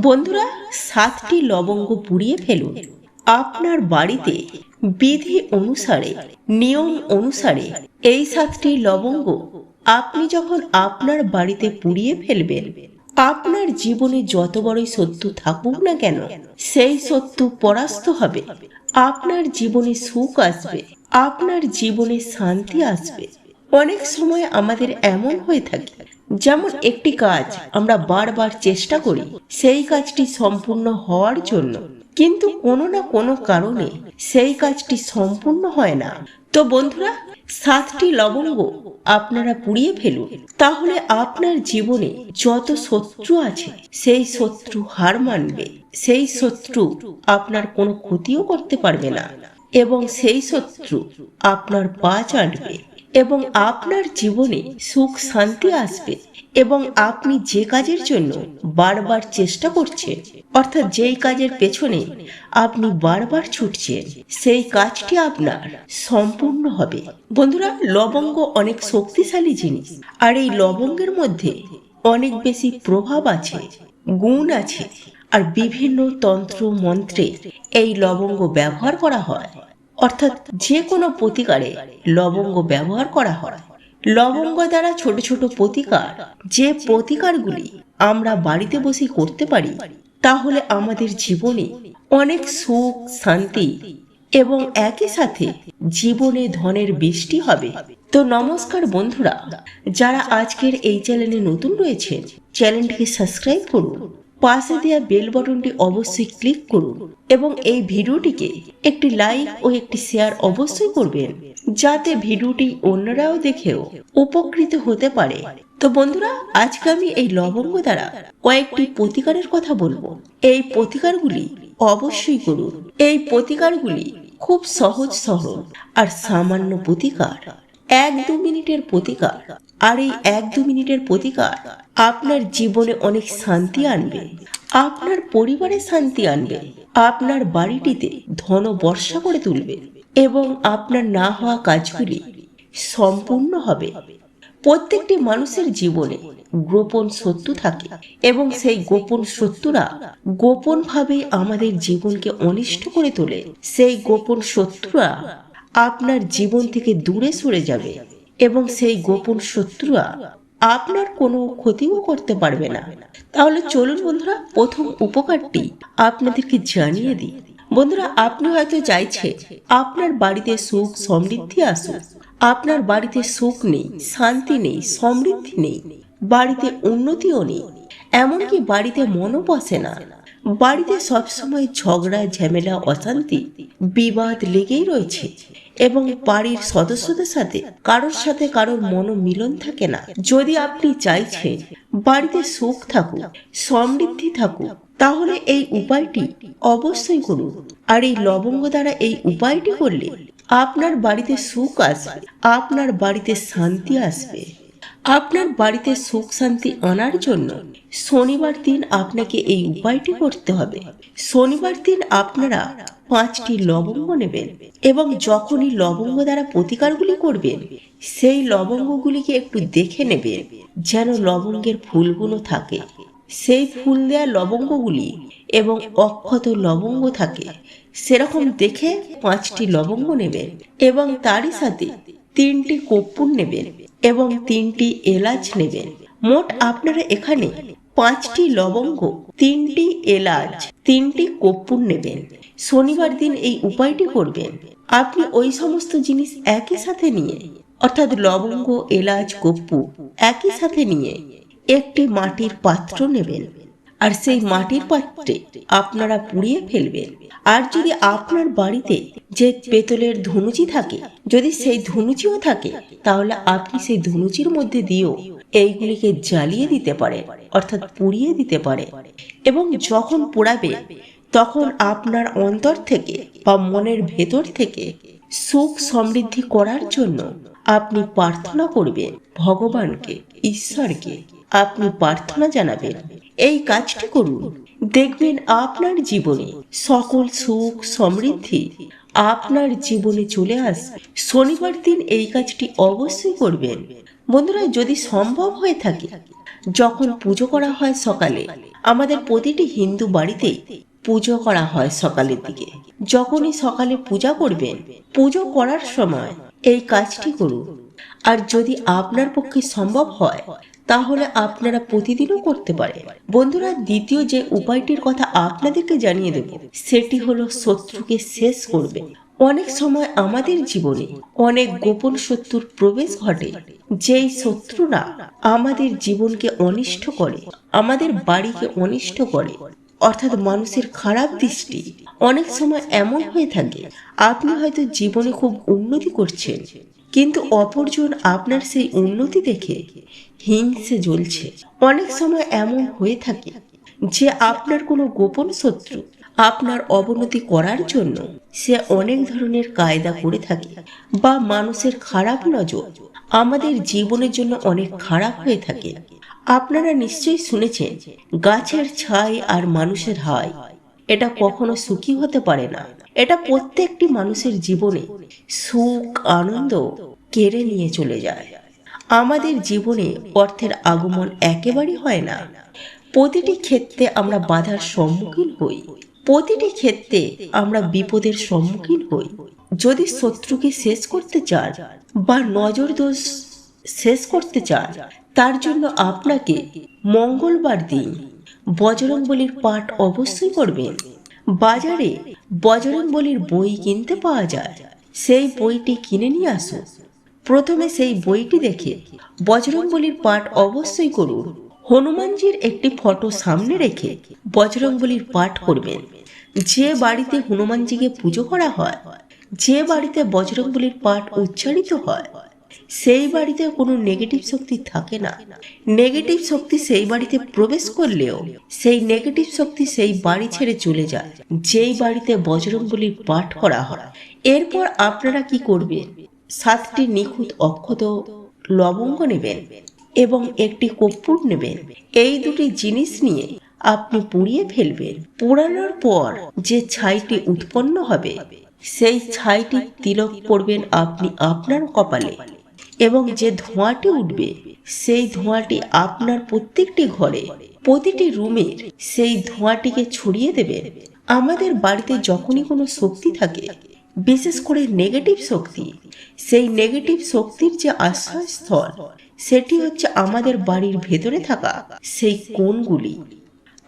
বন্ধুরা, 7টি লবঙ্গ পুড়িয়ে ফেলুন। আপনার বাড়িতে বিধি অনুসারে, নিয়ম অনুসারে এই 7টি লবঙ্গ আপনি যখন আপনার বাড়িতে পুড়িয়ে ফেলবেন, আপনার জীবনে যত বড়ই শত্রু থাকুক না কেন, সেই শত্রু পরাস্ত হবে। আপনার জীবনে সুখ আসবে, আপনার জীবনে শান্তি আসবে। অনেক সময় আমাদের এমন হয়ে থাকে, যেমন একটি কাজ আমরা বারবার চেষ্টা করি সেই কাজটি সম্পূর্ণ হওয়ার জন্য, কিন্তু কোনো না কোনো কারণে সেই কাজটি সম্পূর্ণ হয় না। তো বন্ধুরা, 7টি লবঙ্গ আপনারা পুড়িয়ে ফেলুন, তাহলে আপনার জীবনে যত শত্রু আছে সেই শত্রু হার মানবে, সেই শত্রু আপনার কোনো ক্ষতিও করতে পারবে না, এবং সেই শত্রু আপনার পা চাটবে, এবং আপনার জীবনে সুখ শান্তি আসবে। এবং আপনি যে কাজের জন্য বারবার চেষ্টা করছেন, অর্থাৎ যেই কাজের পেছনে আপনি বারবার ছুটছেন, সেই কাজটি আপনার সম্পূর্ণ হবে। বন্ধুরা, লবঙ্গ অনেক শক্তিশালী জিনিস, আর এই লবঙ্গের মধ্যে অনেক বেশি প্রভাব আছে, গুণ আছে, আর বিভিন্ন তন্ত্র মন্ত্রে এই লবঙ্গ ব্যবহার করা হয়, অর্থাৎ যে কোনো প্রতিকারে লবঙ্গ ব্যবহার করা হয়। লবঙ্গ দ্বারা ছোট ছোট প্রতিকার, যে প্রতিকারগুলি আমরা বাড়িতে বসে করতে পারি, তাহলে আমাদের জীবনে অনেক সুখ শান্তি এবং একই সাথে জীবনে ধনের বৃষ্টি হবে। তো নমস্কার বন্ধুরা, যারা আজকের এই চ্যানেলে নতুন রয়েছেন, চ্যানেলটিকে সাবস্ক্রাইব করুন, পাশে দেওয়া বেল বাটনটি অবশ্যই ক্লিক করুন, এবং এই ভিডিওটিকে একটি লাইক ও একটি শেয়ার অবশ্যই করবেন, যাতে ভিডিওটি অন্যরাও দেখেও উপকৃত হতে পারে। তো বন্ধুরা, আজকে আমি এই লবঙ্গ দ্বারা কয়েকটি প্রতিকারের কথা বলবো। এই প্রতিকারগুলি অবশ্যই করুন। এই প্রতিকারগুলি খুব সহজ সরল আর সামান্য প্রতিকার, 1-2 মিনিটের প্রতিকার। আর এই 1-2 মিনিটের প্রতিকার আপনার জীবনে অনেক শান্তি আনবে, আপনার পরিবারে শান্তি আনবে, আপনার বাড়িটিতে ধন বর্ষা করে তুলবে, এবং আপনার না হওয়া কাজগুলি সম্পূর্ণ হবে। প্রত্যেকটি মানুষের জীবনে গোপন শত্রু থাকে, এবং সেই গোপন শত্রুরা গোপন ভাবে আমাদের জীবনকে অনিষ্ট করে তোলে। সেই গোপন শত্রুরা আপনার জীবন থেকে দূরে সরে যাবে, এবং সেই গোপন শত্রুরা আপনার কোনো ক্ষতিও করতে পারবে না। তাহলে চলুন বন্ধুরা, প্রথম উপকারটি আপনাদেরকে জানিয়ে দিই। বন্ধুরা, আপনি হয়তো চাইছে আপনার বাড়িতে সুখ সমৃদ্ধি আসুক, আপনার বাড়িতে সুখ নেই, শান্তি নেই, সমৃদ্ধি নেই, বাড়িতে উন্নতিও নেই, এমনকি বাড়িতে মনও বসে না, বাড়িতে সবসময় ঝগড়া ঝামেলা অশান্তি বিবাদ লেগেই রয়েছে, এবং বাড়ির সদস্যদের সাথে কারোর মনোমিলন থাকে না। যদি আপনি চাইছেন বাড়িতে সুখ থাকুক, সমৃদ্ধি থাকুক, তাহলে এই উপায়টি অবশ্যই করুন। আর এই লবঙ্গ দ্বারা এই উপায়টি করলে আপনার বাড়িতে সুখ আসবে, আপনার বাড়িতে শান্তি আসবে। আপনার বাড়িতে সুখ শান্তি আনার জন্য শনিবার দিন আপনাকে এই উপায়টি করতে হবে। শনিবার দিন আপনারা 5টি লবঙ্গ নেবেন, এবং যখনই লবঙ্গ দ্বারা প্রতিকারগুলি করবেন, সেই লবঙ্গগুলিকে একটু দেখে নেবেন যেন লবঙ্গের ফুলগুলো থাকে, সেই ফুল দেওয়া লবঙ্গগুলি এবং অক্ষত লবঙ্গ থাকে, সেরকম দেখে 5টি লবঙ্গ নেবেন, এবং তারই সাথে 3টি কর্পূর নেবেন এবং 3টি এলাচ নেবেন। মোট আপনারা এখানে 5টি লবঙ্গ, 3টি এলাচ, 3টি কর্পূর নেবেন। শনিবার দিন এই উপায়টি করবেন। আপনি ওই সমস্ত জিনিস একই সাথে নিয়ে, অর্থাৎ লবঙ্গ, এলাচ, কর্পূর একই সাথে নিয়ে একটি মাটির পাত্র নেবেন, আর সেই মাটির পাত্রে আপনারা পুড়িয়ে ফেলবেন। আর যদি আপনার বাড়িতে যে পেতলের ধনুচি থাকে, যদি সেই ধনুচিও থাকে, তাহলে আপনি সেই ধনুচির মধ্যে দিয়েও এইগুলিকে জ্বালিয়ে দিতে পারেন, অর্থাৎ পুড়িয়ে দিতে পারেন। এবং যখন পোড়াবে, তখন আপনার অন্তর থেকে বা মনের ভেতর থেকে সুখ সমৃদ্ধি করার জন্য আপনি প্রার্থনা করবেন ভগবানকে, ঈশ্বরকে। আপনি প্রার্থনা জানাবেন, এই কাজটি করুন, দেখবেন আপনার জীবনে সকল সুখ সমৃদ্ধি আপনার জীবনে চলে আসবে। শনিবার দিন এই কাজটি অবশ্যই করবেন। বন্ধুরা, যদি সম্ভব হয়ে থাকে যখন পুজো করা হয় সকালে, আমাদের প্রতিটি হিন্দু বাড়িতে পুজো করা হয় সকালের দিকে। যখনই সকালে পূজা করবেন, পুজো করার সময় এই কাজটি করুন। আর যদি আপনার পক্ষে সম্ভব হয় তাহলে আপনারা প্রতিদিনও করতে পারেন। বন্ধুরা, দ্বিতীয় যে উপায়টির কথা আপনাদেরকে জানিয়ে দেব, সেটি হলো শত্রুকে শেষ করবে। অনেক সময় আমাদের জীবনে অনেক গোপন শত্রুর প্রবেশ ঘটে, যেই শত্রুরা আমাদের জীবনকে অনিষ্ট করে, আমাদের বাড়িকে অনিষ্ট করে, অর্থাৎ মানুষের খারাপ দৃষ্টি। অনেক সময় এমন হয়ে থাকে, আপনি হয়তো জীবনে খুব উন্নতি করছেন, কিন্তু অপরজন আপনার সেই উন্নতি দেখে হিংসে জ্বলছে। অনেক সময় এমন হয়ে থাকে যে আপনার কোনো গোপন শত্রু আপনার অবনতি করার জন্য সে অনেক ধরনের কায়দা করে থাকে, বা মানুষের খারাপ নজর আমাদের জীবনের জন্য অনেক খারাপ হয়ে থাকে। আপনারা নিশ্চয়ই শুনেছেন, গাছের ছাই আর মানুষের হাই এটা কখনো সুখী হতে পারে না। এটা প্রত্যেকটি মানুষের জীবনে সুখ আনন্দ কেড়ে নিয়ে চলে যায়। আমাদের জীবনে অর্থের আগমন একেবারেই হয় না। প্রতিটি ক্ষেত্রে আমরা বাধার সম্মুখীন হই, প্রতিটি ক্ষেত্রে আমরা বিপদের সম্মুখীন হই। যদি শত্রুকে শেষ করতে চান বা নজর দোষ শেষ করতে চান, তার জন্য আপনাকে মঙ্গলবার দিন বজরংবলীর পাঠ অবশ্যই করবেন। বাজারে বজরংবলীর বই কিনতে পাওয়া যায়, সেই বইটি কিনে নিয়ে আসুন। প্রথমে সেই বইটি দেখে বজরংবলীর পাঠ অবশ্যই করুন। হনুমানজির একটি ফটো সামনে রেখে বজরংবলীর পাঠ করবেন। যে বাড়িতে হনুমানজিকে পুজো করা হয়, যে বাড়িতে বজরংবলীর পাঠ উচ্চারিত হয়, সেই বাড়িতে কোনো নেগেটিভ শক্তি থাকে না। নেগেটিভ শক্তি সেই বাড়িতে প্রবেশ করলেও সেই নেগেটিভ শক্তি সেই বাড়ি ছেড়ে চলে যায়, যেই বাড়িতে বজরংবলীর পাঠ করা হয়। এরপর আপনারা কি করবেন, 7টি নিখুঁত অক্ষত লবঙ্গ নেবেন এবং একটি কর্পূর নেবেন। এই দুটি জিনিস নিয়ে আপনি পুড়িয়ে ফেলবেন। পোড়ানোর পর যে ছাইটি উৎপন্ন হবে, সেই ছাইটি তিলক পড়বেন আপনি আপনার কপালে, এবং যে ধোঁয়াটি উঠবে সেই ধোঁয়াটি আপনার প্রত্যেকটি ঘরে, প্রতিটি রুমের সেই ধোঁয়াটিকে ছড়িয়ে দেবেন। আমাদের বাড়িতে যখনই কোনো শক্তি থাকে, বিশেষ করে নেগেটিভ শক্তি, সেই নেগেটিভ শক্তির যে আশ্রয়স্থল, সেটি হচ্ছে আমাদের বাড়ির ভেতরে থাকা সেই কোণগুলি।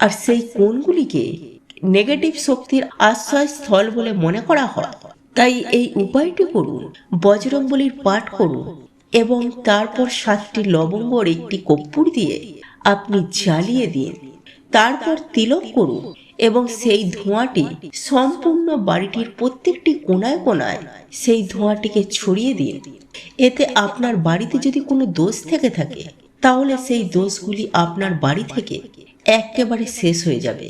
আর সেই কোণগুলিকে নেগেটিভ শক্তির আশ্রয়স্থল বলে মনে করা হয়। তাই এই উপায়টি করুন, বজরংবলীর পাঠ করুন এবং তারপর 7টি লবঙ্গর একটি কর্পূর দিয়ে আপনি জ্বালিয়ে দিন। তারপর তিলক করুন এবং সেই ধোঁয়াটি সম্পূর্ণ বাড়িটির প্রত্যেকটি কোণায় কোণায় সেই ধোঁয়াটিকে ছড়িয়ে দিন। এতে আপনার বাড়িতে যদি কোনো দোষ থেকে থাকে, তাহলে সেই দোষগুলি আপনার বাড়ি থেকে একেবারে শেষ হয়ে যাবে।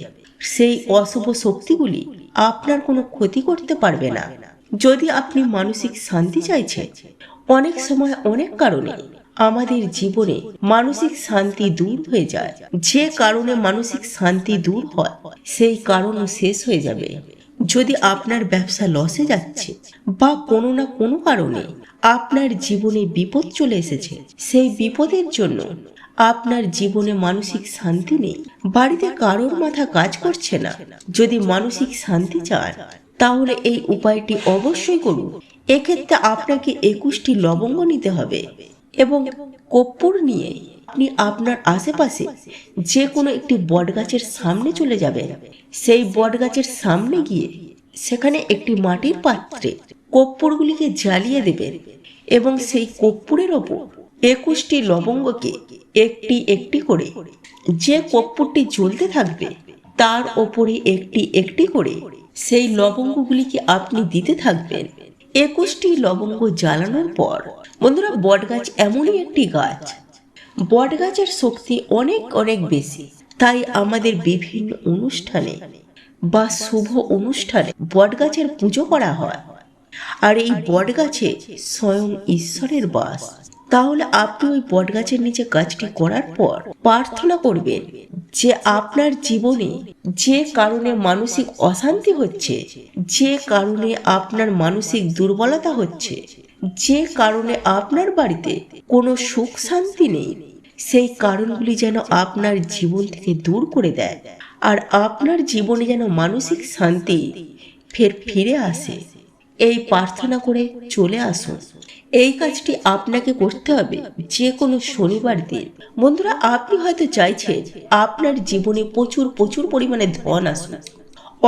সেই অশুভ শক্তিগুলি আপনার কোনো ক্ষতি করতে পারবে না। যদি আপনি মানসিক শান্তি চাইছেন, অনেক সময় অনেক কারণে আমাদের জীবনে মানসিক শান্তি দূর হয়ে যায়। যে কারণে মানসিক শান্তি দূর হয়, সেই কারণও শেষ হয়ে যাবে। যদি আপনার ব্যবসা লসে যাচ্ছে বা কোনো না কোনো কারণে আপনার জীবনে বিপদ চলে এসেছে, সেই বিপদের জন্য আপনার জীবনে মানসিক শান্তি নেই, বাড়িতে কারোর মাথা কাজ করছে না, যদি মানসিক শান্তি চান তাহলে এই উপায়টি অবশ্যই করুন। এক্ষেত্রে আপনাকে 21টি লবঙ্গ নিতে হবে এবং কর্পূর নিয়ে আপনি আপনার আশেপাশে যে কোনো একটি বটগাছের সামনে চলে যাবেন। সেই বটগাছের সামনে গিয়ে সেখানে একটি মাটির পাত্রে কর্পূরগুলিকে জ্বালিয়ে দেবেন এবং সেই কর্পূরের ওপর 21টি লবঙ্গকে একটি একটি করে, যে কর্পূরটি জ্বলতে থাকবে তার ওপরে একটি একটি করে সেই লবঙ্গগুলিকে আপনি দিতে থাকবেন। 21টি লবঙ্গ জ্বালানোর পর, বন্ধুরা, বটগাছ এমনই একটি গাছ, বটগাছের শক্তি অনেক অনেক বেশি। তাই আমাদের বিভিন্ন অনুষ্ঠানে বা শুভ অনুষ্ঠানে বটগাছের পুজো করা হয়। আর এই বটগাছে স্বয়ং ঈশ্বরের বাস। তাহলে আপনি ওই বটগাছের নিচে কাজটি করার পর প্রার্থনা করবেন যে আপনার জীবনে যে কারণে মানসিক অশান্তি হচ্ছে, যে কারণে আপনার মানসিক দুর্বলতা হচ্ছে, যে কারণে আপনার বাড়িতে কোনো সুখ শান্তি নেই, সেই কারণগুলি যেন আপনার জীবন থেকে দূর করে দেয়, আর আপনার জীবনে যেন মানসিক শান্তি ফিরে আসে। এই প্রার্থনা করে চলে আসুন। এই কাজটি আপনাকে করতে হবে যে কোনো শনিবার দিন। বন্ধুরা, আপনি হয়তো চাইছেন আপনার জীবনে প্রচুর প্রচুর পরিমাণে ধন আসুন,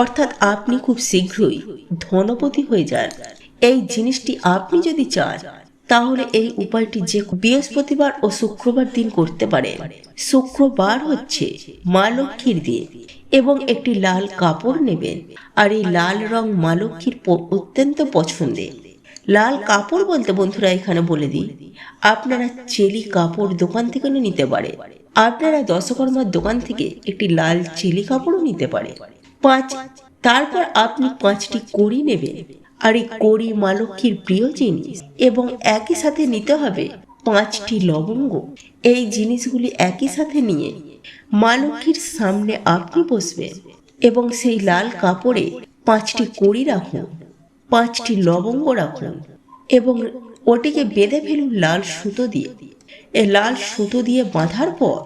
অর্থাৎ আপনি খুব শীঘ্রই ধনপতি হয়ে যান। এই জিনিসটি আপনি যদি চান তাহলে এই উপায়টি যে বৃহস্পতিবার ও শুক্রবার দিন করতে পারেন। শুক্রবার হচ্ছে মা লক্ষ্মীর দিন এবং একটি লাল কাপড় নেবেন, আর এই লাল রং মা লক্ষ্মীর অত্যন্ত পছন্দের। লাল কাপড় বলতে বন্ধুরা এখানে বলে দিই, আপনারা চেলি কাপড় দোকান থেকে নিতে পারে, আপনারা দশকর্মার দোকান থেকে একটি লাল চেলি কাপড়ও নিতে পারে। তারপর আপনি 5টি কড়ি নেবেন, আর এই কড়ি মা লক্ষ্মীর প্রিয় জিনিস, এবং একই সাথে নিতে হবে 5টি লবঙ্গ। এই জিনিসগুলি একই সাথে নিয়ে মা লক্ষ্মীর সামনে আপনি বসবেন এবং সেই লাল কাপড়ে 5টি কড়ি রাখুন, 5টি লবঙ্গ রাখুন এবং ওটিকে বেঁধে ফেলুন লাল সুতো দিয়ে। এই লাল সুতো দিয়ে বাঁধার পর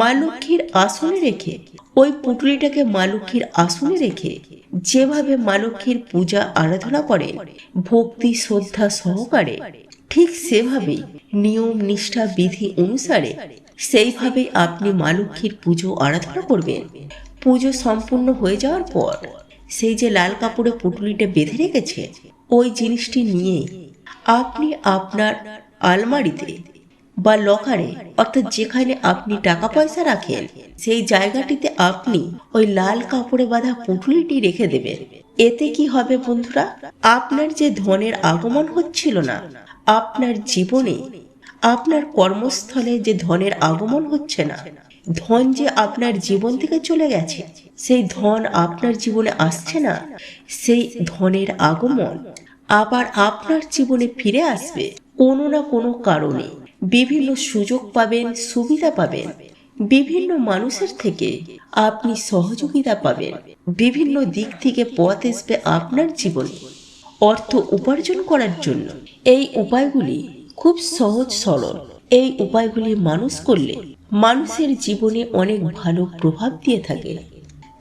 মা লক্ষ্মীর আসনে রেখে, ওই পুটুলিটাকে মা লক্ষ্মীর আসনে রেখে যেভাবে মা লক্ষ্মীর পূজা আরাধনা করেন ভক্তি শ্রদ্ধা সহকারে, ঠিক সেভাবেই নিয়ম নিষ্ঠা বিধি অনুসারে সেইভাবেই আপনি মা লক্ষ্মীর পুজো আরাধনা করবেন। পুজো সম্পূর্ণ হয়ে যাওয়ার পর সেই যে লাল কাপড়ে পুটুলিটা বেঁধে রেখেছে, ওই জিনিসটি নিয়ে আপনি আপনার আলমারিতে বা লকারে, অর্থাৎ যেখানে আপনি টাকা পয়সা রাখেন, সেই জায়গাটিতে আপনি ওই লাল কাপড়ে বাঁধা পুটুলিটি রেখে দেবেন। এতে কি হবে বন্ধুরা, আপনার যে ধনের আগমন হচ্ছিল না আপনার জীবনে, আপনার কর্মস্থলে যে ধনের আগমন হচ্ছে না, ধন যে আপনার জীবন থেকে চলে গেছে, সেই ধন আপনার জীবনে আসছে না, সেই ধনের আগমন আবার আপনার জীবনে ফিরে আসবে কোনো না কোনো কারণে। বিভিন্ন সুযোগ পাবেন, সুবিধা পাবেন, বিভিন্ন মানুষের থেকে আপনি সহযোগিতা পাবেন, বিভিন্ন দিক থেকে পথ আসবে আপনার জীবনে অর্থ উপার্জন করার জন্য। এই উপায়গুলি খুব সহজ সরল। এই উপায়গুলি মানুষ করলে মানুষের জীবনে অনেক ভালো প্রভাব দিয়ে থাকে।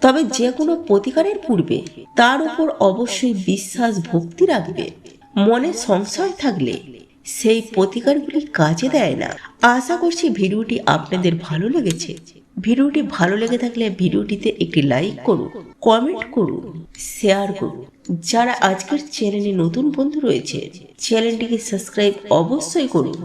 তবে যে কোনো প্রতিকারের পূর্বে তার উপর অবশ্যই বিশ্বাস ভক্তি রাখবে। মনে সংশয় থাকলে সেই প্রতিকারগুলি কাজে দেয় না। আশা করছি ভিডিওটি আপনাদের ভালো লেগেছে। ভিডিওটি ভালো লেগে থাকলে ভিডিওটিতে একটি লাইক করুন, কমেন্ট করুন, শেয়ার করুন। যারা আজকের চ্যানেলে নতুন বন্ধু রয়েছে চ্যানেলটিকে সাবস্ক্রাইব অবশ্যই করুন।